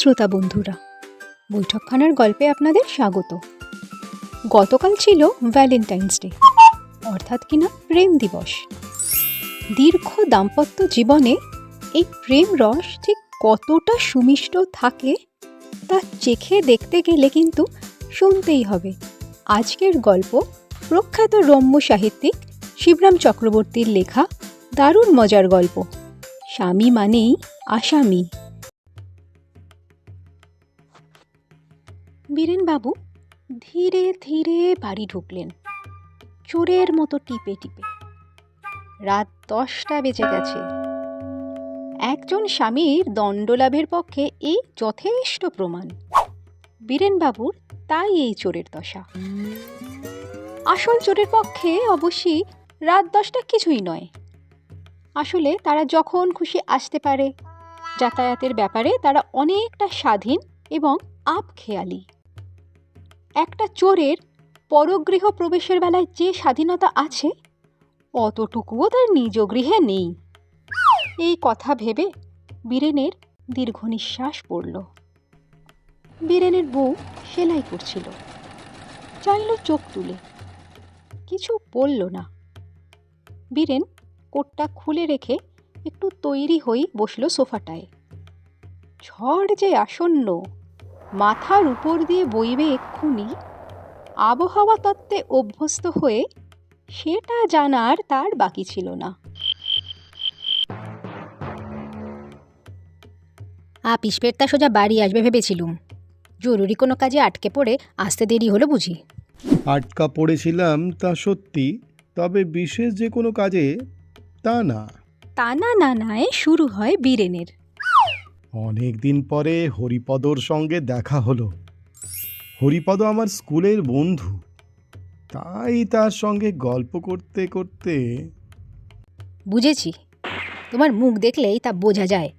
শ্রোতা বন্ধুরা, বৈঠকখানার গল্পে আপনাদের স্বাগত। গতকাল ছিল ভ্যালেন্টাইন্স ডে, অর্থাৎ কিনা প্রেম দিবস। দীর্ঘ দাম্পত্য জীবনে এই প্রেম রস ঠিক কতটা সুমিষ্ট থাকে তা চেখে দেখতে গেলে কিন্তু শুনতেই হবে। আজকের গল্প প্রখ্যাত রম্য সাহিত্যিক শিবরাম চক্রবর্তীর লেখা দারুণ মজার গল্প, স্বামী মানেই আসামি। বীরেনবাবু ধীরে ধীরে বাড়ি ঢুকলেন, চোরের মতো টিপে টিপে। রাত 10টা বেজে গেছে। একজন স্বামীর দণ্ডলাভের পক্ষে এই যথেষ্ট প্রমাণ। বীরেনবাবুর তাই এই চোরের দশা। আসল চোরের পক্ষে অবশ্যই রাত 10টা কিছুই নয়। আসলে তারা যখন খুশি আসতে পারে, যাতায়াতের ব্যাপারে তারা অনেকটা স্বাধীন এবং আবখেয়ালি। একটা চোরের পরগৃহ প্রবেশের বেলায় যে স্বাধীনতা আছে, অতটুকুও তার নিজ গৃহে নেই। এই কথা ভেবে বীরেনের দীর্ঘ নিঃশ্বাস পড়ল। বীরেনের বউ সেলাই করছিল। চাইল চোখ তুলে, কিছু বলল না। বীরেন কোটটা খুলে রেখে একটু তৈরি হয়ে বসল সোফাটায়। ঝড় যে আসন্ন, মাথার উপর দিয়ে বইবে এক্ষুনি, আবহাওয়া তত্ত্বে অভ্যস্ত হয়ে সেটা জানার তার বাকি ছিল না। আপিস ফেরতা সোজা বাড়ি আসবে ভেবেছিলুম, জরুরি কোনো কাজে আটকে পড়ে আসতে দেরি হলো বুঝি। আটকা পড়েছিলাম তা সত্যি, তবে বিশেষ যে কোনো কাজে তা না। টানা নানায় শুরু হয় বীরেনের। অনেক দিন পরে হরিপদর সঙ্গে দেখা হলো। হরিপদ আমার স্কুলের বন্ধু, তাই তার সঙ্গে গল্প করতে করতে। বুঝেছি, তোমার মুখ দেখলেই তা বোঝা যায়।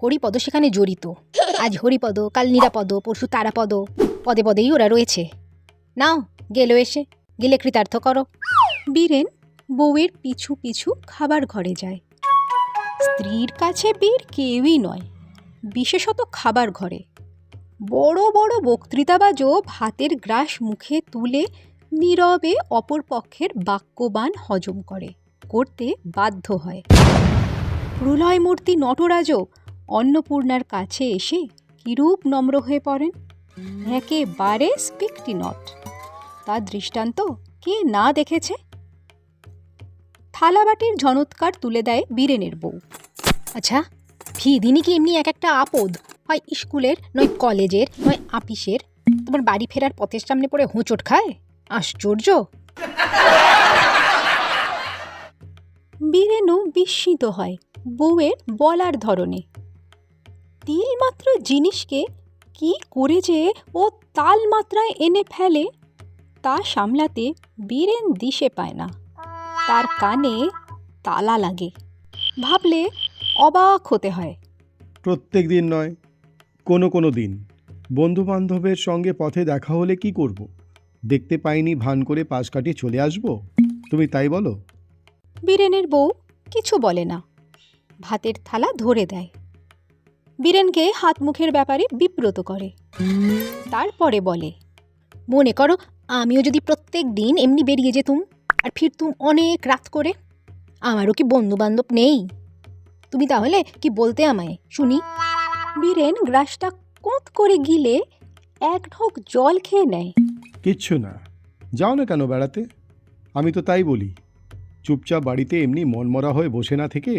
হরিপদ সেখানে জড়িত। আজ হরিপদ, কাল নিরাপদ, পরশু তারাপদ, পদে পদেই ওরা রয়েছে। নাও গেলো এসে, গেলে কৃতার্থ করো। বীরেন বউয়ের পিছু পিছু খাবার ঘরে যায়। স্ত্রীর কাছে বীর কেউই নয়, বিশেষত খাবার ঘরে। বড় বড় বক্তৃতাবাজও ভাতের গ্রাস মুখে তুলে নীরবে অপর পক্ষের বাক্যবান হজম করতে বাধ্য হয়। প্রলয়মূর্তি নটরাজও অন্নপূর্ণার কাছে এসে কিরূপ নম্র হয়ে পড়েন, একেবারে স্পিকটি নট। তার দৃষ্টান্ত কে না দেখেছে? থালাবাটির ঝনৎকার তুলে দেয় বীরেনের বউ। আচ্ছা, ফি দিনই কি এমনি এক একটা আপদ, হয় স্কুলের, নয় কলেজের, নয় আপিসের, তোমার বাড়ি ফেরার পথের সামনে পড়ে হোঁচট খায়? আশ্চর্য। বীরেনও বিস্মিত হয় বউয়ের বলার ধরনে। তিলমাত্র জিনিসকে কি করে যে ও তাল মাত্রায় এনে ফেলে তা সামলাতে বীরেন দিশে পায় না। তার কানে তালা লাগে, ভাবলে অবাক হতে হয়। প্রত্যেক দিন নয়, কোনো কোনো দিন বন্ধু বান্ধবের সঙ্গে পথে দেখা হলে কি করব? দেখতে পাইনি ভান করে পাশ কাটিয়ে চলে আসব? তুমি তাই বলো। বীরেনের বউ কিছু বলে না, ভাতের থালা ধরে দেয়। বীরেনকে হাত মুখের ব্যাপারে বিব্রত করে। তারপরে বলে, মনে করো আমিও যদি প্রত্যেক দিন এমনি বেরিয়ে যেতুম আর ফিরতুম অনেক রাত করে, আমারও কি বন্ধু বান্ধব নেই? তুমি তাহলে কি বলতে আমায় শুনি? বীরেন গ্রাসটা কোঁত করে গিলে এক ঢোক জল খেয়ে নেয়। কিচ্ছু না, যাও না কেন বেড়াতে? আমি তো তাই বলি, চুপচাপ বাড়িতে এমনি মনমরা হয়ে বসে না থেকে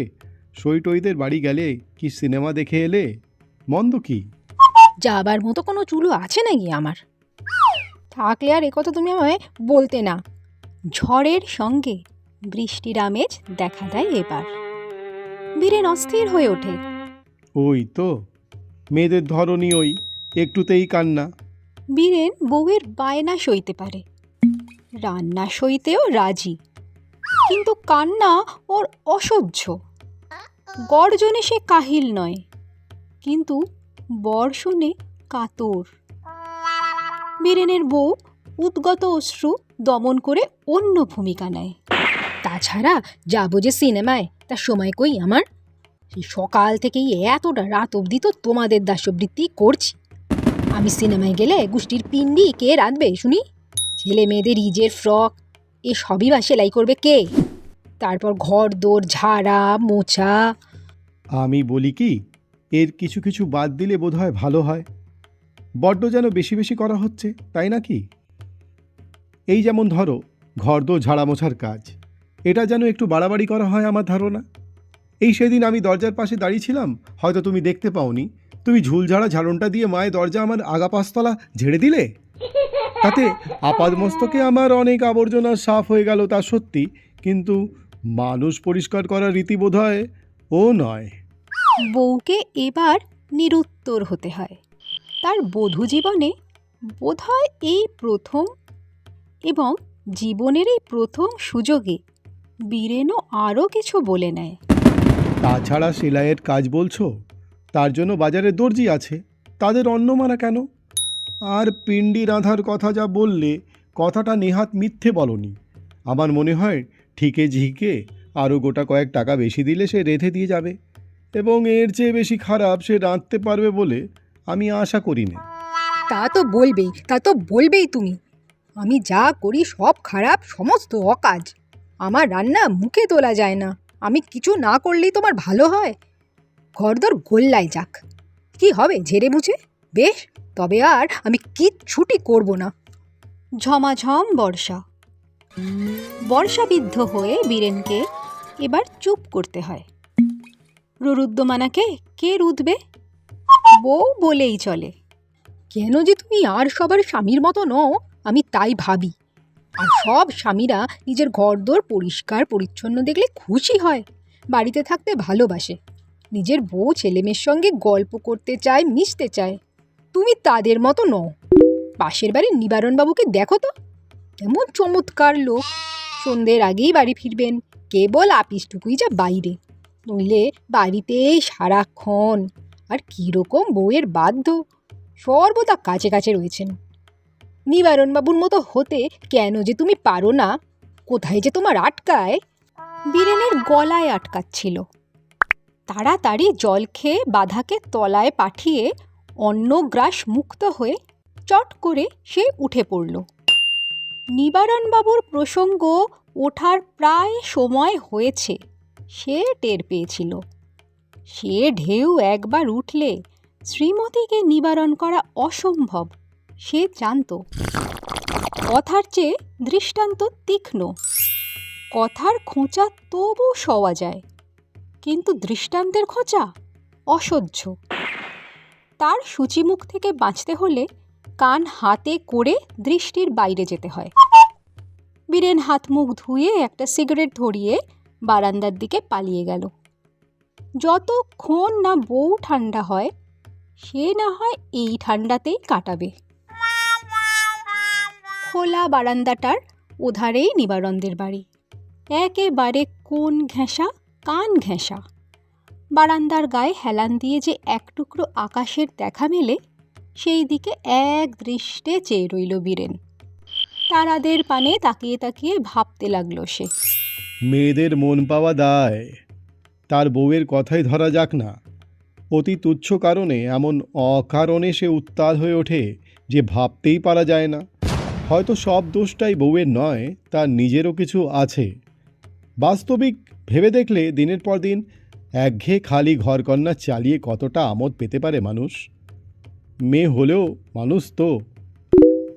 সইটইদের বাড়ি গেলে কি সিনেমা দেখে এলে, মন্দ কি? যাবার মতো কোনো চুলো আছে নাকি আমার? থাকলে আর একথা তুমি আমায় বলতে না। ঝড়ের সঙ্গে বৃষ্টির আমেজ দেখা দেয় এবার। বীরেন অস্থির হয়ে ওঠে। ওই তো মেয়েদের ধরনই ওই, একটুতেই কান্না। বীরেন বউয়ের বায়না সইতে পারে, রান্না সইতেও রাজি, কিন্তু কান্না ওর অসহ্য। গর্জনে সে কাহিল নয়, কিন্তু বর্ষণে কাতর। বীরেনের বউ উদ্গত অশ্রু দমন করে অন্য ভূমিকা নেয়। তাছাড়া যাবো যে সিনেমায়, তার সময় কই আমার? সেই সকাল থেকেই এতটা রাত অবধি তো তোমাদের দাস্যবৃত্তি করছি। আমি সিনেমায় গেলে গোষ্ঠীর পিন্ডি কে রাঁধবে শুনি? ছেলে মেয়েদের ইজের ফ্রক এ সবই বা সেলাই করবে কে? তারপর ঘর দোর ঝাড়া মোছা। আমি বলি কি, এর কিছু কিছু বাদ দিলে বোধহয় ভালো হয়। বড্ড যেন বেশি বেশি করা হচ্ছে, তাই নাকি? এই যেমন ধরো ঘরদোর ঝাড়া মোছার কাজ, এটা যেন একটু বাড়াবাড়ি করা হয় আমার ধারণা। এই সেদিন আমি দরজার পাশে দাঁড়িয়েছিলাম, হয়তো তুমি দেখতে পাওনি। তুমি ঝুলঝাড়া ঝাড়নটা দিয়ে মায়ের দরজা আমার আগা পাঁচতলা ঝেড়ে দিলে। তাতে আপাদমস্তকে আমার অনেক আবর্জনা সাফ হয়ে গেল, তা সত্যি, কিন্তু মানুষ পরিষ্কার করার রীতি বোধহয় ও নয়। বউকে এবার নিরুত্তর হতে হয়। তার বধূ জীবনে বোধহয় এই প্রথম, এবং জীবনের এই প্রথম সুযোগে বীরেনও আরও কিছু বলে নেয়। তাছাড়া সেলাইয়ের কাজ বলছো, তার জন্য বাজারে দর্জি আছে, তাদের অন্ন মানা কেন? আর পিণ্ডি রাঁধার কথা যা বললে, কথাটা নেহাত মিথ্যে বলনি। আমার মনে হয় ঠিকে ঝিকে আরও গোটা কয়েক টাকা বেশি দিলে সে রেঁধে দিয়ে যাবে, এবং এর চেয়ে বেশি খারাপ সে রাঁধতে পারবে বলে আমি আশা করি না। তা তো বলবেই তুমি। আমি যা করি সব খারাপ, সমস্ত অকাজ। আমার রান্না মুখে তোলা যায় না। আমি কিছু না করলেই তোমার ভালো হয়? ঘরদোর গোল্লায় যাক, কি হবে ঝেড়ে মুছে? বেশ, তবে আর আমি কিচ্ছুটি করব না। ঝমাঝম বর্ষা। বর্ষাবিদ্ধ হয়ে বীরেনকে এবার চুপ করতে হয়। রুদ্রমানাকে কে রুধবে? বউ বলেই চলে। কেন যে তুমি আর সবার স্বামীর মতো নও, আমি তাই ভাবি। আর সব স্বামীরা নিজের ঘরদোর পরিষ্কার পরিচ্ছন্ন দেখলে খুশি হয়, বাড়িতে থাকতে ভালোবাসে, নিজের বউ ছেলেমেয়ের সঙ্গে গল্প করতে চায়, মিশতে চায়। তুমি তাদের মতো নও। পাশের বাড়ির নিবারণবাবুকে দেখো তো, কেমন চমৎকার লোক। সন্ধ্যের আগেই বাড়ি ফিরবেন, কেবল আপিসটুকুই যা বাইরে, নইলে বাড়িতেই সারাক্ষণ। আর কীরকম বউয়ের বাধ্য, সর্বদা কাছে কাছে রয়েছেন। নিবারণবাবুর মতো হতে কেন যে তুমি পারো না, কোথায় যে তোমার আটকায়। বীরেনের গলায় আটকাচ্ছিল। তাড়াতাড়ি জল খেয়ে বাধাকে তলায় পাঠিয়ে অন্নগ্রাস মুক্ত হয়ে চট করে সে উঠে পড়ল। নিবারণবাবুর প্রসঙ্গ ওঠার প্রায় সময় হয়েছে সে টের পেয়েছিল। সে ঢেউ একবার উঠলে শ্রীমতীকে নিবারণ করা অসম্ভব, সে জানত। কথার চেয়ে দৃষ্টান্ত তীক্ষ্ণ। কথার খোঁচা তবু সওয়া যায়, কিন্তু দৃষ্টান্তের খোঁচা অসহ্য। তার সূচিমুখ থেকে বাঁচতে হলে কান হাতে করে দৃষ্টির বাইরে যেতে হয়। বীরেন হাত মুখ ধুয়ে একটা সিগারেট ধরিয়ে বারান্দার দিকে পালিয়ে গেল। যতক্ষণ না বউ ঠান্ডা হয়, সে না হয় এই ঠান্ডাতেই কাটাবে। খোলা বারান্দাটার ওধারেই নিবারণদের বাড়ি, একেবারে কোণ ঘেঁষা কান ঘেঁষা। বারান্দার গায়ে হেলান দিয়ে যে এক টুকরো আকাশের দেখা মেলে, সেই দিকে এক দৃষ্টে চেয়ে রইল বীরেন। তারাদের পানে তাকিয়ে তাকিয়ে ভাবতে লাগলো সে। মেয়েদের মন পাওয়া দায়, তার বউয়ের কথাই ধরা যাক না। অতি তুচ্ছ কারণে এমন অকারণে সে উত্তাল হয়ে ওঠে যে ভাবতেই পারা যায় না। হয়তো সব দোষটাই বউয়ের নয়, তার নিজেরও কিছু আছে। বাস্তবিক ভেবে দেখলে দিনের পর দিন একঘেয়ে খালি ঘরকন্না চালিয়ে কতটা আমোদ পেতে পারে মানুষ। মেয়ে হলেও মানুষ তো।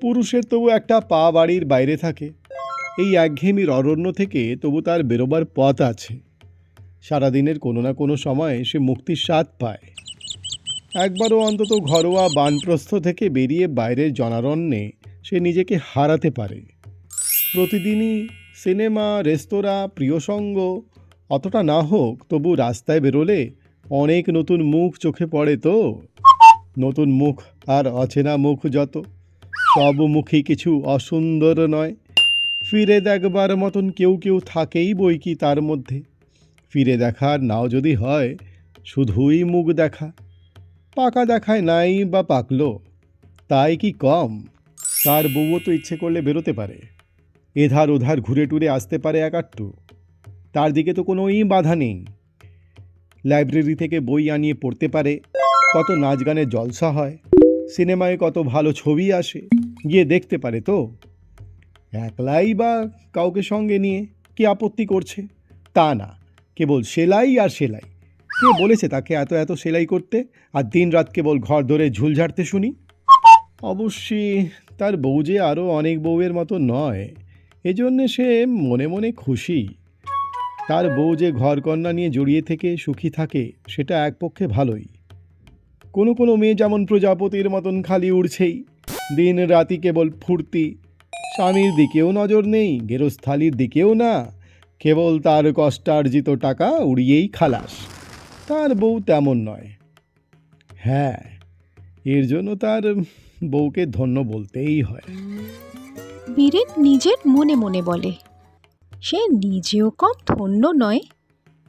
পুরুষের তবু একটা পা বাড়ির বাইরে থাকে। এই একঘেয়েমির অরণ্য থেকে তবু তার বেরোবার পথ আছে। সারাদিনের কোনো না কোনো সময় সে মুক্তির স্বাদ পায়। একবারও অন্তত ঘরোয়া বানপ্রস্থ থেকে বেরিয়ে বাইরের জনারণ্যে সে নিজেকে হারাতে পারে। প্রতিদিনই সিনেমা, রেস্তোরাঁ, প্রিয় সঙ্গ, অতটা না হোক তবু রাস্তায় বেরোলে অনেক নতুন মুখ চোখে পড়ে তো। নতুন মুখ আর অচেনা মুখ যত, সব মুখই কিছু অসুন্দর নয়। ফিরে দেখবার মতন কেউ কেউ থাকেই বই কি তার মধ্যে। ফিরে দেখার নাও যদি হয়, শুধুই মুখ দেখা। পাকা দেখায় নাই বা পাকলো, তাই কি কম? তার বউও তো ইচ্ছে করলে বেরোতে পারে, এধার ওধার ঘুরে টুরে আসতে পারে একাট্টু। তার দিকে তো কোনোই বাধা নেই। লাইব্রেরি থেকে বই আনিয়ে পড়তে পারে, কত নাচ গানের জলসা হয়, সিনেমায় কত ভালো ছবি আসে, গিয়ে দেখতে পারে তো। একলাই বা কাউকে সঙ্গে নিয়ে কি আপত্তি করছে? তা না, কেবল সেলাই আর সেলাই। কে বলেছে তাকে এত এত সেলাই করতে আর দিনরাত কেবল ঘর ধরে ঝুল ঝাড়তে শুনি? অবশ্যই তার বউ যে আরও অনেক বউয়ের মতো নয়, এজন্যে সে মনে মনে খুশি। তার বউ যে ঘরকন্না নিয়ে জড়িয়ে থেকে সুখী থাকে সেটা এক পক্ষে ভালোই। কোনো কোনো মেয়ে যেমন প্রজাপতির মতন খালি উড়ছেই, দিন রাতি কেবল ফুর্তি, স্বামীর দিকেও নজর নেই, গেরস্থালির দিকেও না, কেবল তার কষ্টার্জিত টাকা উড়িয়েই খালাস। তার বউ তেমন নয়। হ্যাঁ, এর জন্য তার বউকে ধন্য বলতেই হয়। বীরেন নিজের মনে মনে বলে, সে নিজেও কম ধন্য নয়,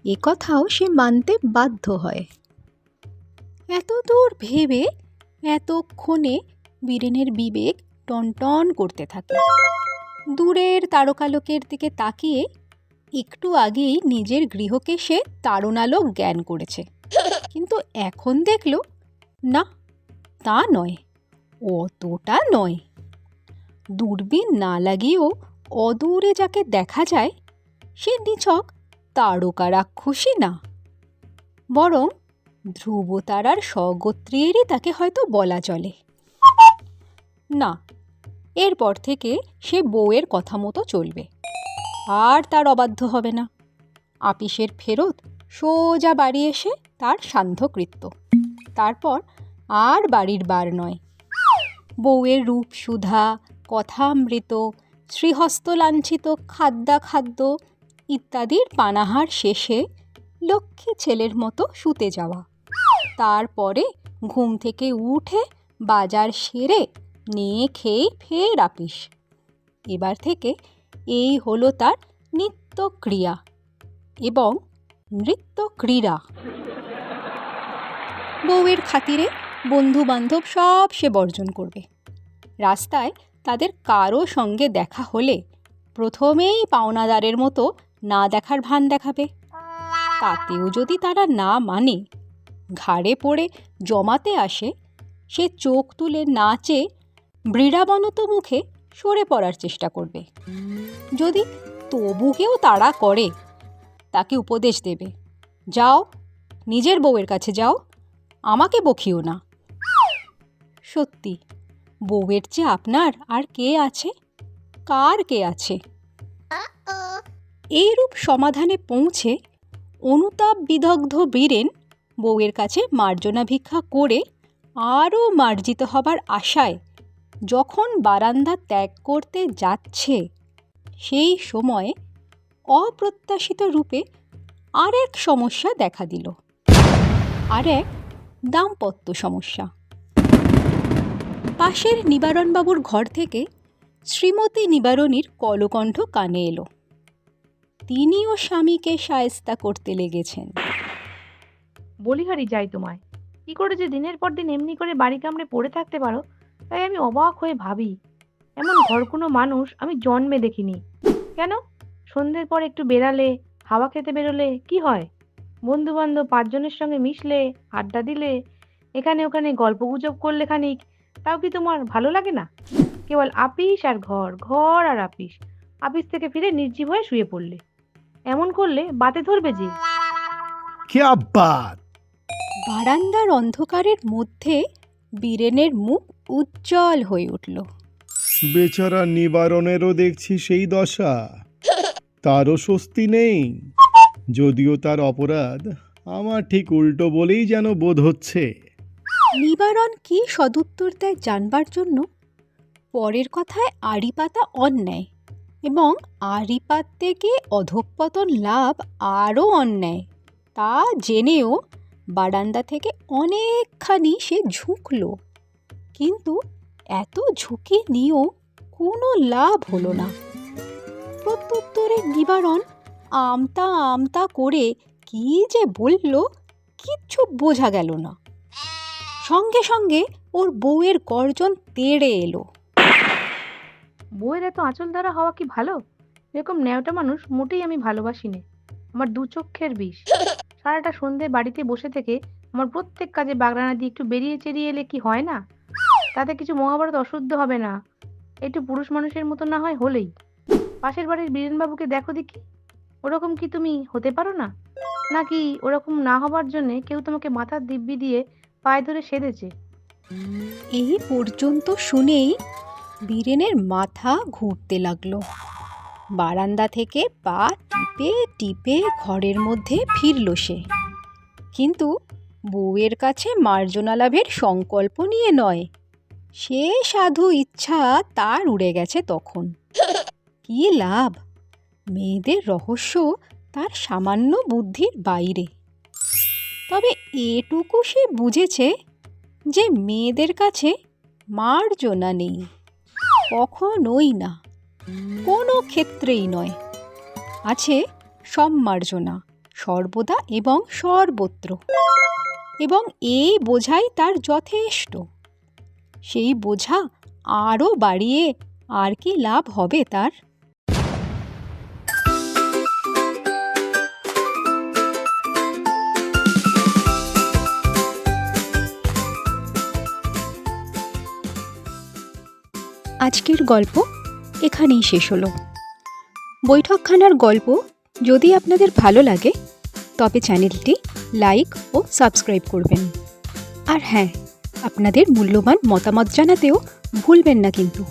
এ কথাও সে মানতে বাধ্য হয়। এত দূর ভেবে এতক্ষণে বীরেনের বিবেক টনটন করতে থাকে। দূরের তারকালোকের দিকে তাকিয়ে একটু আগেই নিজের গৃহকে সে তারণালোক জ্ঞান করেছে, কিন্তু এখন দেখল না, তা নয়, অতটা নয়। দূরবীন না লাগিয়েও অদূরে যাকে দেখা যায় সে নিছক তারকা রাক্ষসী না, বরং ধ্রুবতারার স্বগোত্রীয়েরই তাকে হয়তো বলা চলে। না, এরপর থেকে সে বউয়ের কথা মতো চলবে, আর তার অবাধ্য হবে না। আপিসের ফেরত সোজা বাড়ি এসে তার সান্ধ্যকৃত্য, তারপর আর বাড়ির বার নয়। বউয়ের রূপ সুধা, কথামৃত, শ্রীহস্ত লাঞ্ছিত খাদ্যাখাদ্য ইত্যাদির পানাহার শেষে লক্ষ্মী ছেলের মতো শুতে যাওয়া, তারপরে ঘুম থেকে উঠে বাজার সেরে নিয়ে খেয়ে ফের আপিস। এবার থেকে এই হলো তার নিত্যক্রিয়া এবং নৃত্যক্রীড়া। বউয়ের খাতিরে বন্ধু বান্ধব সব সে বর্জন করবে। রাস্তায় তাদের কারো সঙ্গে দেখা হলে প্রথমেই পাওনাদারের মতো না দেখার ভান দেখাবে। তাতেও যদি তারা না মানে, ঘাড়ে পড়ে জমাতে আসে, সে চোখ তুলে না চেয়ে বৃড়াবনত মুখে সরে পড়ার চেষ্টা করবে। যদি তবু কেউ তাড়া করে, তাকে উপদেশ দেবে, যাও নিজের বউয়ের কাছে যাও, আমাকে বকিও না। সত্যি, বউয়ের চেয়ে আপনার আর কে আছে? কার কে আছে? এইরূপ সমাধানে পৌঁছে অনুতাপ বিদগ্ধ বীরেন বউয়ের কাছে মার্জনা ভিক্ষা করে আরও মার্জিত হবার আশায় যখন বারান্দা ত্যাগ করতে যাচ্ছে, সেই সময়ে অপ্রত্যাশিত রূপে আরেক সমস্যা দেখা দিল, আর এক দাম্পত্য সমস্যা। পাশের নিবারণবাবুর ঘর থেকে শ্রীমতী নিবারণীর কলকণ্ঠ কানে এলো। তিনিও স্বামীকে শায়েস্তা করতে লেগেছেন। বলিহারি যাই তোমায়, কি করে যে দিনের পর দিন এমনি করে বাড়ি কামড়ে পড়ে থাকতে পারো, তাই আমি অবাক হয়ে ভাবি। এমন ঘর কোনো মানুষ আমি জন্মে দেখিনি। কেন, সন্ধ্যের পর একটু বেরালে, হাওয়া খেতে বেরোলে কি হয়? বন্ধু বান্ধব 5 জনের সঙ্গে মিশলে, আড্ডা দিলে, এখানে ওখানে গল্পগুজব করলে খানিক, তাও কি তোমার ভালো লাগে না? কেবল আপিস আর ঘর, ঘর আর আপিস। আপিস থেকে ফিরে নির্জীব হয়ে শুয়ে পড়লে। এমন করলে বাতে ধরবে যে। ক্যা বাত! বারান্দার অন্ধকারের মধ্যে বীরেনের মুখ উজ্জ্বল হয়ে উঠল। বেচারা নিবারণেরও দেখছি সেই দশা, তারও স্বস্তি নেই। যদিও তার অপরাধ আমার ঠিক উল্টো বলেই যেন বোধ হচ্ছে। নিবারণ কি সদুত্তর দেয় জানবার জন্য পরের কথায় আড়ি পাতা অন্যায়, এবং আড়ি পাততে গিয়ে অধঃপতন লাভ আরও অন্যায়, তা জেনেও বারান্দা থেকে অনেকখানি সে ঝুঁকল, কিন্তু এত ঝুঁকি নিয়েও কোনো লাভ হলো না। প্রত্যুত্তরে নিবারণ আমতা আমতা করে কি যে বলল কিচ্ছু বোঝা গেল না। সঙ্গে সঙ্গে ওর বউয়ের গর্জন তেড়ে এলো। বউয়ের এত আঁচল ধরা হওয়া কি ভালো? এরকম ন্যাওটা মানুষ মোটেই আমি ভালোবাসি নে। আমার 2 চক্ষের বিষ। সারাটা সন্ধে বাড়িতে বসে থেকে আমার প্রত্যেক কাজে বাগড়ানা দিয়ে একটু বেরিয়ে চেরিয়ে এলে কি হয় না? তাতে কিছু মহাভারত অশুদ্ধ হবে না। একটু পুরুষ মানুষের মতো না হয় হলেই। পাশের বাড়ির বীরেনবাবুকে দেখো দেখি, ওরকম কি তুমি হতে পারো না? নাকি ওরকম না হবার জন্যে কেউ তোমাকে মাথার দিব্যি দিয়ে পায়ে ধরে সেধেছে? এই পর্যন্ত শুনেই বীরেনের মাথা ঘুরতে লাগলো। বারান্দা থেকে পা টিপে টিপে ঘরের মধ্যে ফিরল সে, কিন্তু বউয়ের কাছে মার্জনা লাভের সংকল্প নিয়ে নয়। সে সাধু ইচ্ছা তার উড়ে গেছে তখন। কি লাভ? মেয়েদের রহস্য তার সামান্য বুদ্ধির বাইরে। তবে এটুকু সে বুঝেছে যে মেয়েদের কাছে মার্জনা নেই, কখনোই না, কোনো ক্ষেত্রেই নয়। আছে সম্মার্জনা, সর্বদা এবং সর্বত্র। এবং এই বোঝাই তার যথেষ্ট। সেই বোঝা আরও বাড়িয়ে আর কি লাভ হবে তার? আজকের গল্প এখানেই শেষ হলো। বৈঠকখানার গল্প যদি আপনাদের ভালো লাগে তবে চ্যানেলটি লাইক ও সাবস্ক্রাইব করবেন। আর হ্যাঁ, আপনাদের মূল্যবান মতামত জানাতেও ভুলবেন না কিন্তু।